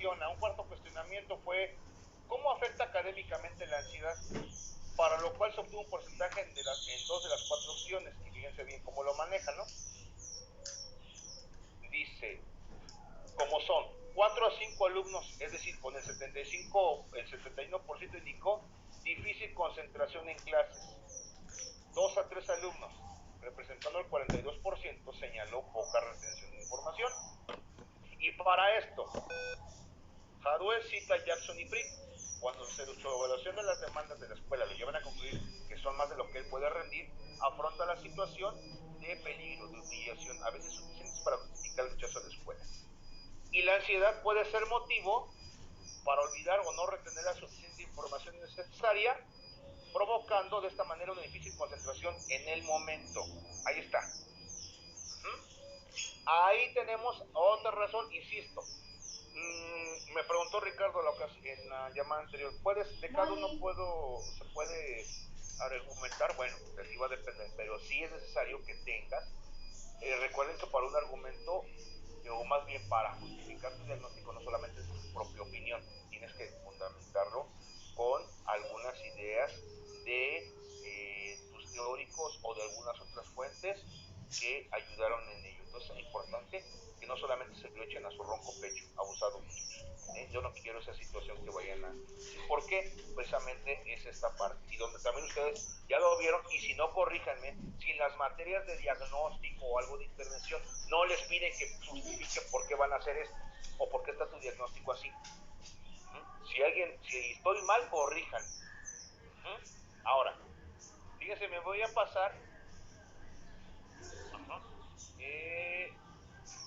cuestiona, un cuarto cuestionamiento fue ¿cómo afecta académicamente la ansiedad? Para lo cual se obtuvo un porcentaje en 2 de las 4 opciones, y fíjense bien cómo lo manejan, ¿no? Dice, como son 4 a 5 alumnos, es decir, con el 71% indicó difícil concentración en clases. 2 a 3 alumnos, representando el 42%, señaló poca retención de información. Y para esto, Jadwell cita a Jackson y Frick. Cuando su evaluación de las demandas de la escuela lo llevan a concluir que son más de lo que él puede rendir, afronta la situación de peligro, de humillación, a veces suficientes para justificar el rechazo a la escuela. Y la ansiedad puede ser motivo para olvidar o no retener la suficiente información necesaria, provocando de esta manera una difícil concentración en el momento. Ahí está. Ahí tenemos otra razón, insisto. Me preguntó Ricardo en la llamada anterior, ¿de cada uno se puede argumentar? Bueno, de ti va a depender, pero sí es necesario que tengas, recuerden que para un argumento, o más bien para justificar tu diagnóstico, no solamente es tu propia opinión, tienes que fundamentarlo con algunas ideas de tus teóricos o de algunas otras fuentes que ayudaron en ello. Entonces es importante que no solamente se lo echen a su ronco pecho, abusados niños. Yo no quiero esa situación que vayan a... ¿Por qué? Precisamente es esta parte. Y donde también ustedes ya lo vieron, y si no, corríjanme, si en las materias de diagnóstico o algo de intervención no les piden que justifiquen por qué van a hacer esto, o por qué está tu diagnóstico así. Si estoy mal, corríjanme. Ahora, fíjense, me voy a pasar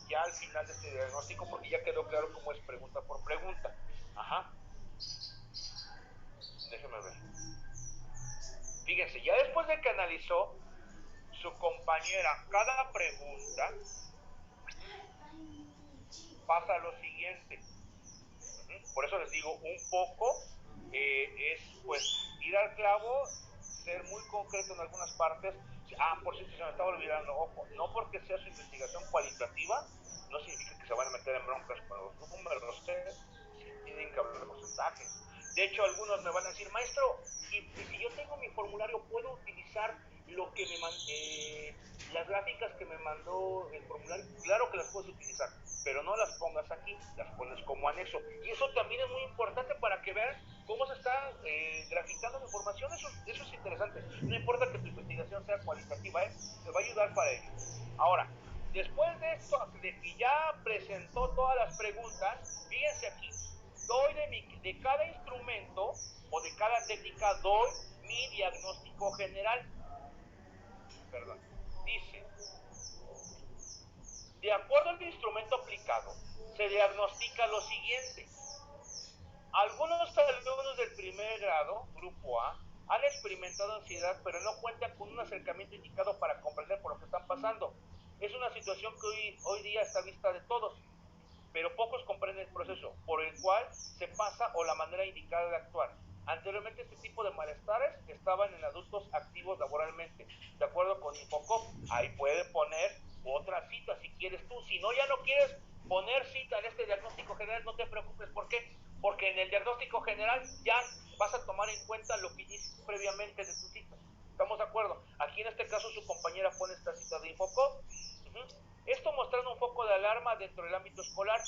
ya al final de este diagnóstico, porque ya quedó claro cómo es pregunta por pregunta. Déjenme ver. Fíjense, ya después de que analizó su compañera cada pregunta, pasa lo siguiente. Por eso les digo, un poco es pues ir al clavo, ser muy concreto en algunas partes. Por cierto, se me estaba olvidando, ojo, no porque sea su investigación cualitativa, no significa que se van a meter en broncas con los números, tienen que hablar de porcentajes. De hecho, algunos me van a decir, maestro, y si yo tengo mi formulario, ¿puedo utilizar las gráficas que me mandó el formulario? Claro que las puedes utilizar, pero no las pongas aquí, las pones como anexo. Y eso también es muy importante para que vean cómo se está graficando la información. Eso es interesante. No importa que tu investigación sea cualitativa, te va a ayudar para ello. Ahora, después de esto, de que ya presentó todas las preguntas, fíjense aquí, doy de cada instrumento o de cada técnica, doy mi diagnóstico general. Perdón. Dice, de acuerdo al instrumento aplicado, se diagnostica lo siguiente. Algunos alumnos del primer grado, grupo A, han experimentado ansiedad, pero no cuentan con un acercamiento indicado para comprender por lo que están pasando. Es una situación que hoy día está a vista de todos, pero pocos comprenden el proceso por el cual se pasa o la manera indicada de actuar. Anteriormente este tipo de malestares estaban en adultos activos laboralmente, de acuerdo con Infocop. Ahí puede poner otra cita si quieres tú. Si no, ya no quieres poner cita en este diagnóstico general, no te preocupes. ¿Por qué? Porque en el diagnóstico general ya vas a tomar en cuenta lo que hiciste previamente de tu cita. ¿Estamos de acuerdo? Aquí en este caso su compañera pone esta cita de Infocop. Esto mostrando un foco de alarma dentro del ámbito escolar,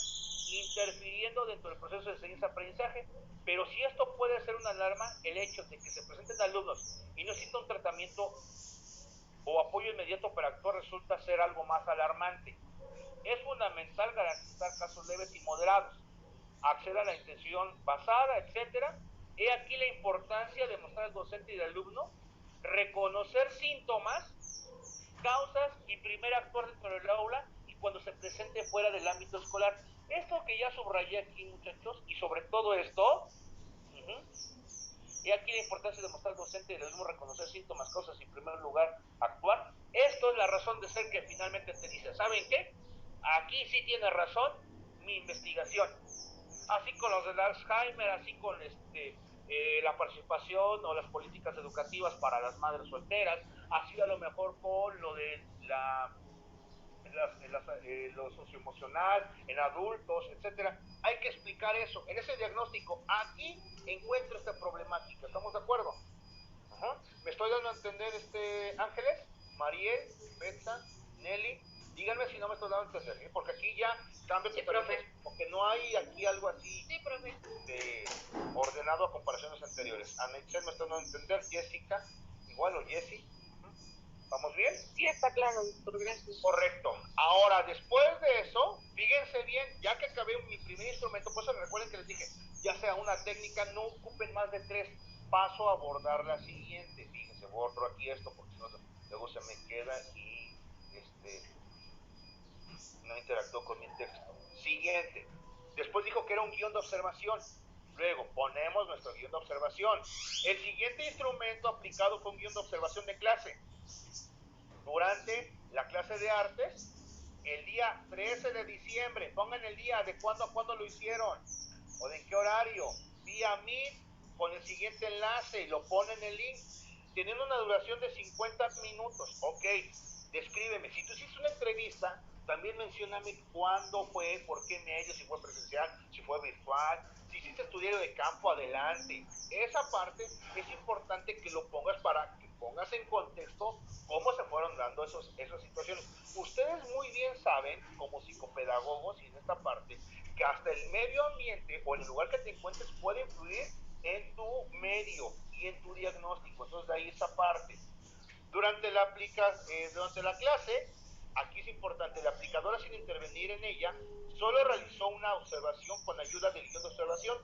interfiriendo dentro del proceso de enseñanza-aprendizaje. Pero si esto puede ser una alarma, el hecho de que se presenten alumnos y no exista un tratamiento o apoyo inmediato para actuar resulta ser algo más alarmante. Es fundamental garantizar casos leves y moderados, acceder a la intención basada, etc. He aquí la importancia de mostrar al docente y al alumno reconocer síntomas, causas y primer actuar dentro del aula y cuando se presente fuera del ámbito escolar. Esto que ya subrayé aquí, muchachos, y sobre todo esto, y aquí la importancia de mostrar al docente y al alumno reconocer síntomas, causas y en primer lugar actuar. Esto es la razón de ser que finalmente te dice, ¿saben qué? Aquí sí tiene razón mi investigación. Así con los del Alzheimer, así con la participación o las políticas educativas para las madres solteras, así a lo mejor con lo de lo socioemocional, en adultos, etcétera. Hay que explicar eso. En ese diagnóstico, aquí encuentro esta problemática. ¿Estamos de acuerdo? Ajá. ¿Me estoy dando a entender, Ángeles, Mariel, Betsa, Nelly? Díganme si no me estoy dando a entender, ¿eh? Porque aquí ya cambia totalmente, porque no hay aquí algo así ordenado a comparaciones anteriores. A Nexel me estoy dando a entender, Jessica, igual, o Jessie. ¿Vamos bien? Sí, está claro, doctor, gracias. Correcto. Ahora, después de eso, fíjense bien, ya que acabé mi primer instrumento, pues recuerden que les dije, ya sea una técnica, no ocupen más de 3, paso a abordar la siguiente. Fíjense, borro aquí esto porque si no, luego se me queda y no interactuó con mi texto. Siguiente. Después dijo que era un guión de observación. Luego ponemos nuestro guión de observación. El siguiente instrumento aplicado fue un guión de observación de clase. Durante la clase de artes, el día 13 de diciembre, pongan el día de cuándo a cuándo lo hicieron, o de qué horario, vía Meet, con el siguiente enlace, lo ponen el link, teniendo una duración de 50 minutos, ok, descríbeme, si tú hiciste una entrevista, también mencióname cuándo fue, por qué medio, si fue presencial, si fue virtual, si hiciste tu diario de campo, adelante. Esa parte es importante que lo pongas para que pongas en contexto cómo se fueron dando esas situaciones. Ustedes muy bien saben, como psicopedagogos y en esta parte, que hasta el medio ambiente o el lugar que te encuentres puede influir en tu medio y en tu diagnóstico. Entonces, de ahí esa parte. Durante la clase, aquí es importante, la aplicadora, sin intervenir en ella, solo realizó una observación con ayuda del guión de observación.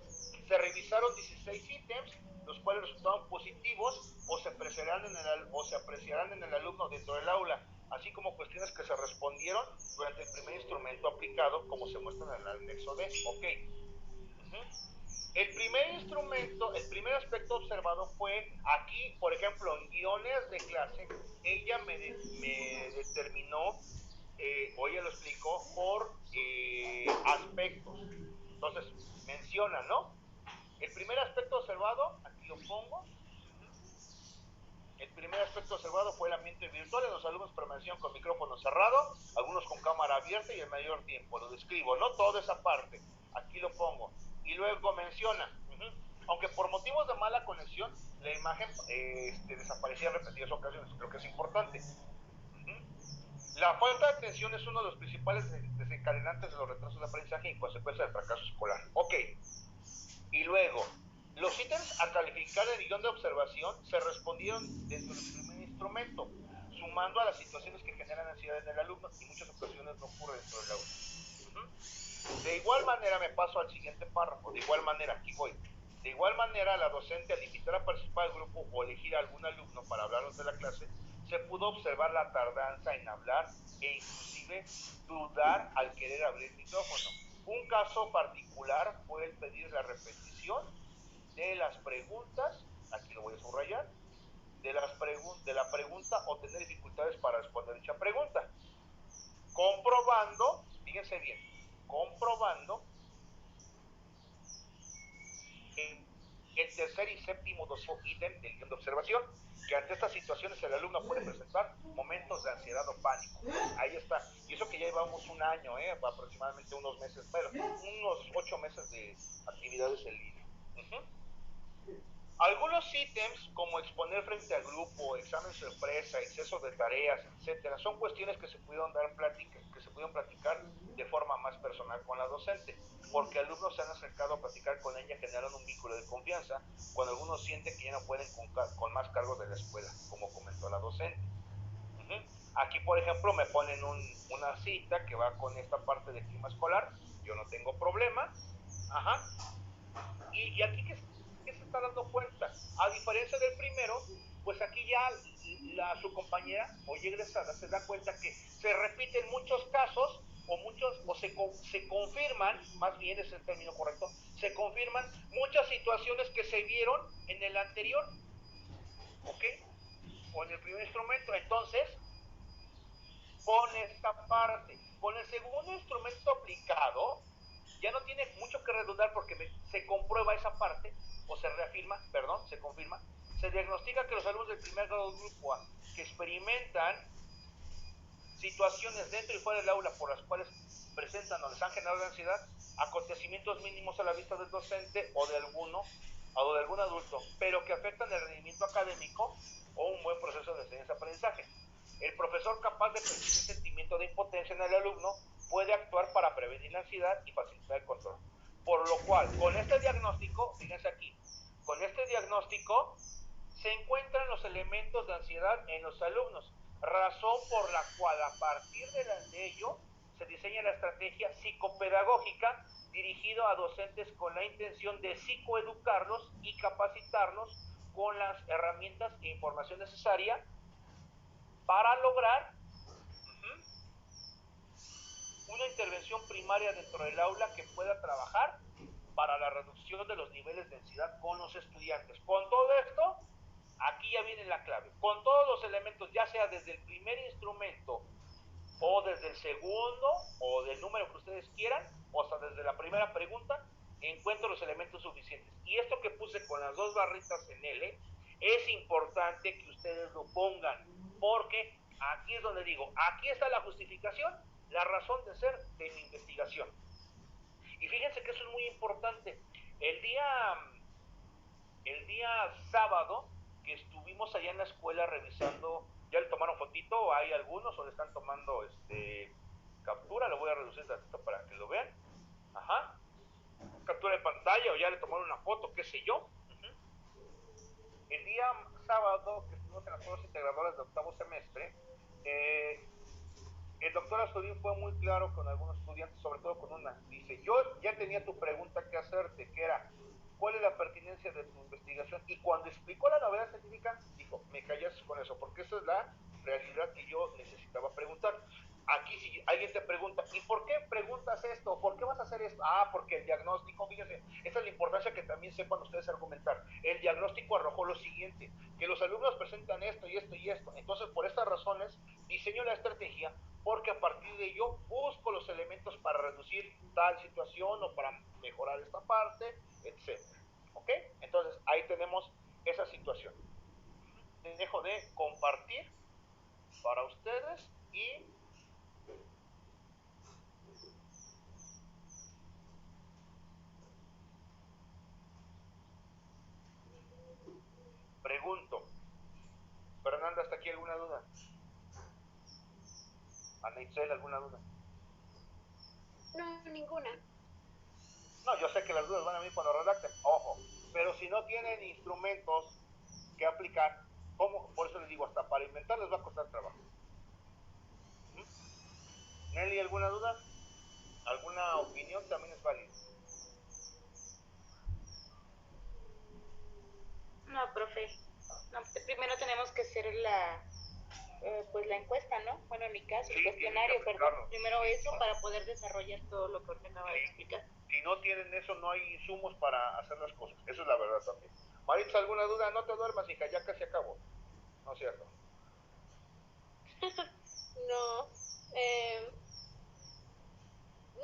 Se revisaron 16 ítems, los cuales resultaron positivos o se apreciarán en el alumno dentro del aula, así como cuestiones que se respondieron durante el primer instrumento aplicado, como se muestra en el anexo D. Ok. El primer instrumento, el primer aspecto observado fue aquí, por ejemplo, en guiones de clase, ella me determinó, o ella lo explicó, por aspectos. Entonces, menciona, ¿no? El primer aspecto observado, aquí lo pongo. El primer aspecto observado fue el ambiente virtual en los alumnos permanecieron con micrófono cerrado, algunos con cámara abierta y el mayor tiempo. Lo describo, no toda esa parte. Aquí lo pongo. Y luego menciona, aunque por motivos de mala conexión, la imagen desaparecía en repetidas ocasiones. Creo que es importante. La falta de atención es uno de los principales desencadenantes de los retrasos de aprendizaje y consecuencia del fracaso escolar. Ok. Y luego, los ítems a calificar en el guión de observación se respondieron dentro del primer instrumento, sumando a las situaciones que generan ansiedad en el alumno y muchas ocasiones no ocurre dentro del aula. De igual manera, me paso al siguiente párrafo. De igual manera, aquí voy. De igual manera, la docente, al invitar a participar al grupo o elegir a algún alumno para hablarnos de la clase, se pudo observar la tardanza en hablar e inclusive dudar al querer abrir el micrófono. Un caso particular fue el pedir la repetición de las preguntas, aquí lo voy a subrayar, de la pregunta o tener dificultades para responder dicha pregunta. Comprobando, fíjense bien, comprobando el tercer y séptimo ítem del guión de observación, que ante estas situaciones el alumno puede presentar momentos de ansiedad o pánico. Ahí está. Y eso que ya llevamos un año, aproximadamente unos meses, bueno, unos 8 meses de actividades en línea. Algunos ítems, como exponer frente al grupo, examen sorpresa, exceso de tareas, etcétera, son cuestiones que se pudieron platicar de forma más personal con la docente, porque alumnos se han acercado a platicar con ella, generando un vínculo de confianza, cuando algunos sienten que ya no pueden con más cargos de la escuela, como comentó la docente. Aquí, por ejemplo, me ponen una cita que va con esta parte de clima escolar, yo no tengo problema, y aquí que se está dando cuenta, a diferencia del primero, pues aquí ya su compañera o egresada se da cuenta que se repiten muchos casos o se confirman, más bien es el término correcto, se confirman muchas situaciones que se vieron en el anterior, ¿ok? O en el primer instrumento. Entonces, con esta parte, con el segundo instrumento aplicado, ya no tiene mucho que redundar porque se comprueba esa parte, o se reafirma, perdón, se confirma, se diagnostica que los alumnos del primer grado grupo A que experimentan situaciones dentro y fuera del aula por las cuales presentan o les han generado ansiedad, acontecimientos mínimos a la vista del docente o de algún adulto, pero que afectan el rendimiento académico o un buen proceso de enseñanza-aprendizaje. El profesor capaz de percibir el sentimiento de impotencia en el alumno puede actuar para prevenir la ansiedad y facilitar el control. Por lo cual, con este diagnóstico, fíjense aquí, con este diagnóstico se encuentran los elementos de ansiedad en los alumnos, razón por la cual a partir de ello se diseña la estrategia psicopedagógica dirigido a docentes con la intención de psicoeducarlos y capacitarlos con las herramientas e información necesaria para lograr una intervención primaria dentro del aula que pueda trabajar para la reducción de los niveles de ansiedad con los estudiantes. Con todo esto, aquí ya viene la clave. Con todos los elementos, ya sea desde el primer instrumento o desde el segundo o del número que ustedes quieran, o hasta desde la primera pregunta, encuentro los elementos suficientes. Y esto que puse con las dos barritas en L, es importante que ustedes lo pongan, porque aquí es donde digo, aquí está la justificación, la razón de ser de mi investigación. Y fíjense que eso es muy importante. El día sábado que estuvimos allá en la escuela revisando, ya le tomaron fotito, hay algunos o le están tomando captura, lo voy a reducir tantito para que lo vean. Ajá. Captura de pantalla o ya le tomaron una foto, qué sé yo. El día sábado que estuvimos en las pruebas integradoras de octavo semestre, el doctor Azorín fue muy claro con algunos estudiantes, sobre todo con una. Dice, yo ya tenía tu pregunta que hacerte, que era, ¿cuál es la pertinencia de tu investigación? Y cuando explicó la novedad científica, dijo, me callas con eso, porque esa es la realidad que yo necesitaba preguntar. Aquí si alguien te pregunta, ¿y por qué preguntas esto? ¿Por qué vas a hacer esto? Ah, porque el diagnóstico, fíjense, esa es la importancia que también sepan ustedes argumentar. El diagnóstico arrojó lo siguiente, que los alumnos presentan esto y esto y esto. Entonces, por estas razones, diseño la estrategia porque a partir de ello busco los elementos para reducir tal situación o para mejorar esta parte, etc. ¿Ok? Entonces, ahí tenemos esa situación. Dejo de compartir para ustedes y pregunto. Fernanda, ¿hasta aquí alguna duda? Ana Itzel, ¿alguna duda? No, ninguna. No, yo sé que las dudas van a venir cuando redacten, ojo, pero si no tienen instrumentos que aplicar, ¿cómo? Por eso les digo, hasta para inventar les va a costar trabajo. Nelly, ¿alguna duda? ¿Alguna opinión? También es válida. No, profe. No, primero tenemos que hacer pues la encuesta, ¿no? Bueno, en mi caso, el cuestionario, perdón. Primero eso para poder desarrollar todo lo que ahorita acaba de explicar. Si no tienen eso, no hay insumos para hacer las cosas. Eso es la verdad también. Maritza, ¿alguna duda? No te duermas, hija, ya casi acabó. No es cierto. No.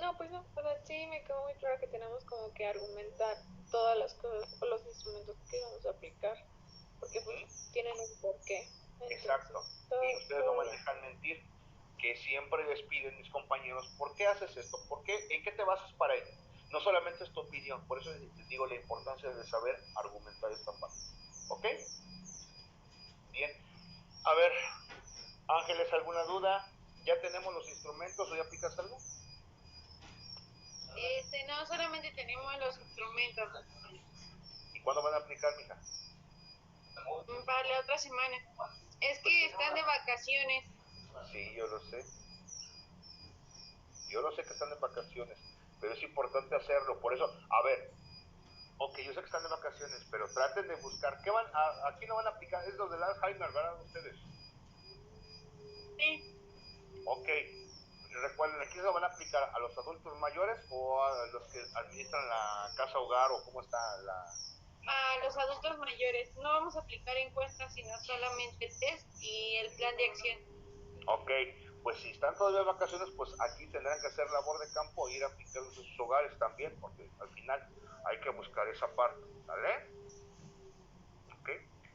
No, pues no, o sea, sí me quedó muy claro que tenemos como que argumentar todas las cosas o los instrumentos que vamos a aplicar, porque pues tienen un porqué. Entonces, exacto. Y ustedes no me dejan mentir, que siempre les piden mis compañeros, ¿por qué haces esto? ¿Por qué? ¿En qué te basas para ello? No solamente es tu opinión, por eso les digo la importancia de saber argumentar esta parte. ¿Ok? Bien. A ver, Ángeles, ¿alguna duda? ¿Ya tenemos los instrumentos o ya aplicas algo? No, solamente tenemos los instrumentos. ¿Y cuándo van a aplicar, mija? Para la otra semana. Es que están de vacaciones. Sí, yo lo sé. Yo lo sé que están de vacaciones, pero es importante hacerlo. Por eso, a ver, ok, yo sé que están de vacaciones, pero traten de buscar. ¿Qué van aquí no van a aplicar? Es lo del Alzheimer, ¿verdad? Ustedes. Sí. Ok. Recuerden, aquí se lo van a aplicar a los adultos mayores o a los que administran la casa hogar o cómo está la... A los adultos mayores. No vamos a aplicar encuestas, sino solamente test y el plan de acción. Ok, pues si están todavía de vacaciones, pues aquí tendrán que hacer labor de campo e ir a aplicarlos en sus hogares también, porque al final hay que buscar esa parte, ¿vale? Ok.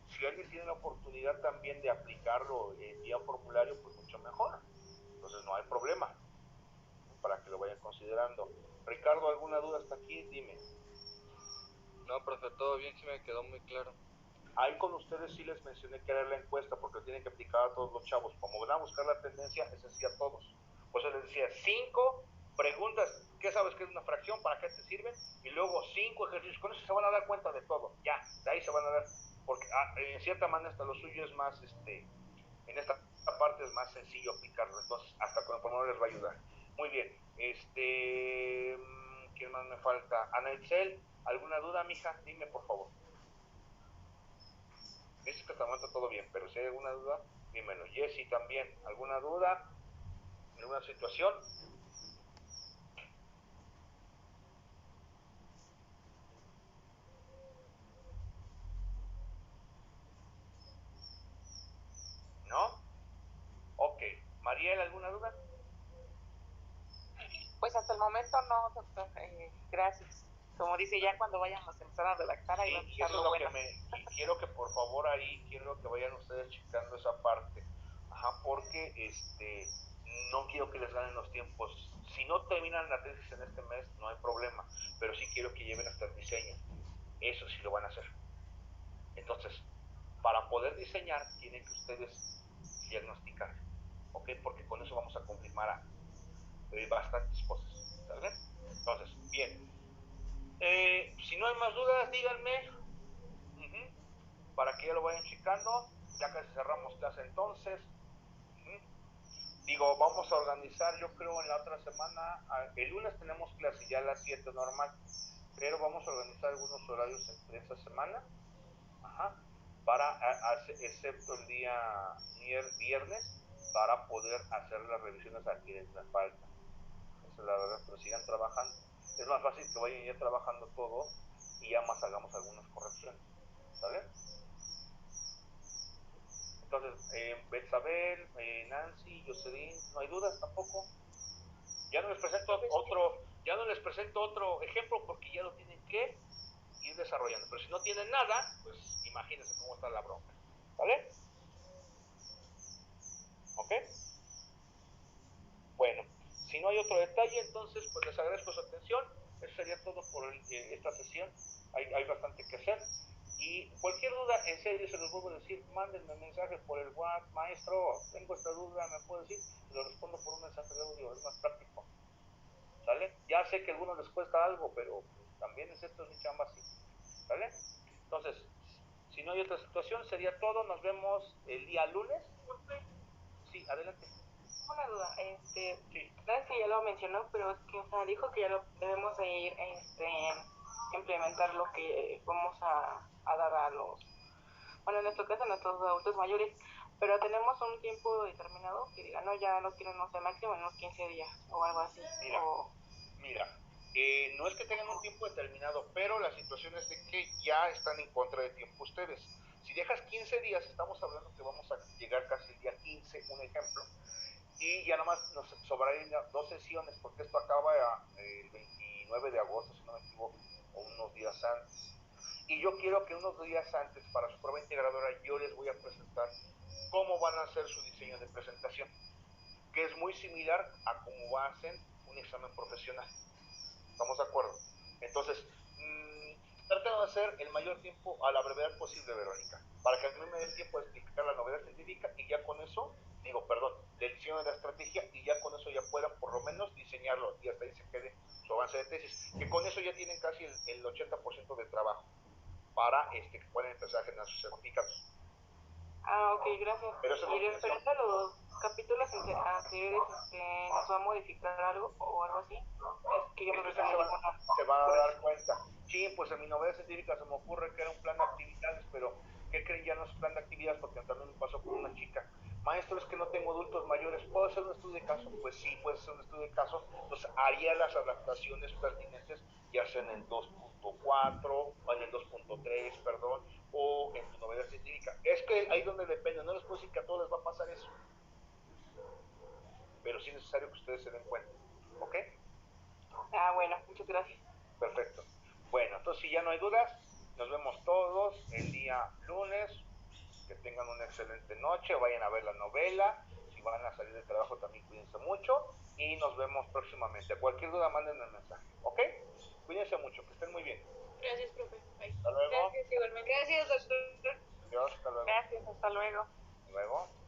Si alguien tiene la oportunidad también de aplicarlo vía formulario, pues mucho mejor. No, profe, todo bien, sí me quedó muy claro. Ahí con ustedes sí les mencioné que era la encuesta porque tienen que aplicar a todos los chavos. Como van a buscar la tendencia, es así a todos. Por eso les decía, 5 preguntas, ¿qué sabes que es una fracción? ¿Para qué te sirven? Y luego 5 ejercicios. Con eso se van a dar cuenta de todo. Ya, de ahí se van a dar. Porque en cierta manera hasta lo suyo es más, en esta parte es más sencillo aplicarlo. Entonces, hasta con el promedio les va a ayudar. Muy bien. ¿Quién más me falta? Ana Itzel, ¿alguna duda, mija? Dime, por favor. Dices que hasta el momento todo bien, pero si hay alguna duda, dímelo. Jessy también, ¿alguna duda? ¿Alguna situación? ¿No? Ok. Mariel, ¿alguna duda? Pues hasta el momento no, doctor. Gracias. Como dice, ya cuando vayamos a empezar a redactar, ahí va a y eso es lo bueno. Y quiero que por favor ahí, quiero que vayan ustedes checando esa parte. Ajá, porque no quiero que les ganen los tiempos. Si no terminan la tesis en este mes, no hay problema. Pero sí quiero que lleven hasta el diseño. Eso sí lo van a hacer. Entonces, para poder diseñar, tienen que ustedes diagnosticar. ¿Ok? Porque con eso vamos a confirmar bastantes cosas. ¿Sale? Entonces, bien. Si no hay más dudas, díganme. Para que ya lo vayan checando. Ya casi cerramos clase entonces. Digo, vamos a organizar, yo creo, en la otra semana. El lunes tenemos clase ya a las 7 normal. Pero vamos a organizar algunos horarios entre esta semana. Ajá. Para, excepto el día viernes, para poder hacer las revisiones a quienes me faltan. Esa es la verdad, pero sigan trabajando. Es más fácil que vayan ya trabajando todo y ya más hagamos algunas correcciones. ¿Sale? Entonces, Betsabel, Nancy, Jocelyn, ¿no hay dudas tampoco? Ya no les presento otro ejemplo porque ya lo tienen que ir desarrollando. Pero si no tienen nada, pues imagínense cómo está la bronca. ¿Vale? ¿Ok? Bueno, si no hay otro detalle, entonces pues les agradezco su atención. Eso sería todo por esta sesión. Hay bastante que hacer. Y cualquier duda, en serio, se los vuelvo a decir, mándenme mensaje por el WhatsApp, maestro, tengo esta duda, me puedo decir, se lo respondo por un mensaje de audio, es más práctico. ¿Sale? Ya sé que a algunos les cuesta algo, pero pues, también esto es mi chamba así. ¿Sale? Entonces, si no hay otra situación, sería todo. Nos vemos el día lunes. Sí, adelante. Una duda, sí. Nancy ya lo mencionó, pero es que dijo que ya lo debemos de ir implementar lo que vamos a dar a los, bueno, en este caso a nuestros adultos mayores, pero tenemos un tiempo determinado que diga, no, ya lo quiero, no sé, máximo en unos 15 días o algo así. Mira, no es que tengan un tiempo determinado, pero la situación es de que ya están en contra de tiempo ustedes. Si dejas 15 días, estamos hablando que vamos a llegar casi el día 15, un ejemplo, y ya nomás nos sobrarían 2 sesiones, porque esto acaba el 29 de agosto, si no me equivoco, o unos días antes. Y yo quiero que unos días antes, para su prueba integradora, yo les voy a presentar cómo van a hacer su diseño de presentación, que es muy similar a cómo hacen un examen profesional. ¿Estamos de acuerdo? Entonces, traten de hacer el mayor tiempo a la brevedad posible, Verónica, para que a mí me dé tiempo de explicar la novedad científica y ya con eso, lección de la estrategia y ya con eso ya puedan por lo menos diseñarlo y hasta ahí se quede su avance de tesis, que con eso ya tienen casi el 80% de trabajo para que puedan empezar a generar sus certificados. Ok, gracias. Pero y referente a los capítulos anteriores, ¿nos va a modificar algo o algo así? Es que yo no se van a dar cuenta. Sí, pues en mi novedad científica se me ocurre que era un plan de actividades, pero ¿qué creen? Ya no es plan de actividades porque también me pasó con una chica. Maestro, es que no tengo adultos mayores, ¿puedo hacer un estudio de caso? Pues sí, puedes hacer un estudio de caso. Entonces haría las adaptaciones pertinentes, ya sea en el 2.4 o en el 2.3, perdón, o en tu novedad científica. Es que ahí donde depende, no les puedo decir que a todos les va a pasar eso. Pero sí es necesario que ustedes se den cuenta. ¿Ok? Bueno, muchas gracias. Perfecto. Bueno, entonces si ya no hay dudas, nos vemos todos el día lunes. Que tengan una excelente noche, vayan a ver la novela. Si si van a salir de trabajo también cuídense mucho y nos vemos próximamente. Cualquier duda manden el mensaje, ¿ok? Cuídense mucho, que estén muy bien. Gracias, profe. Bye. Hasta luego. Gracias, igualmente. Gracias, doctor. Adiós, hasta luego. Gracias, hasta luego. Hasta luego.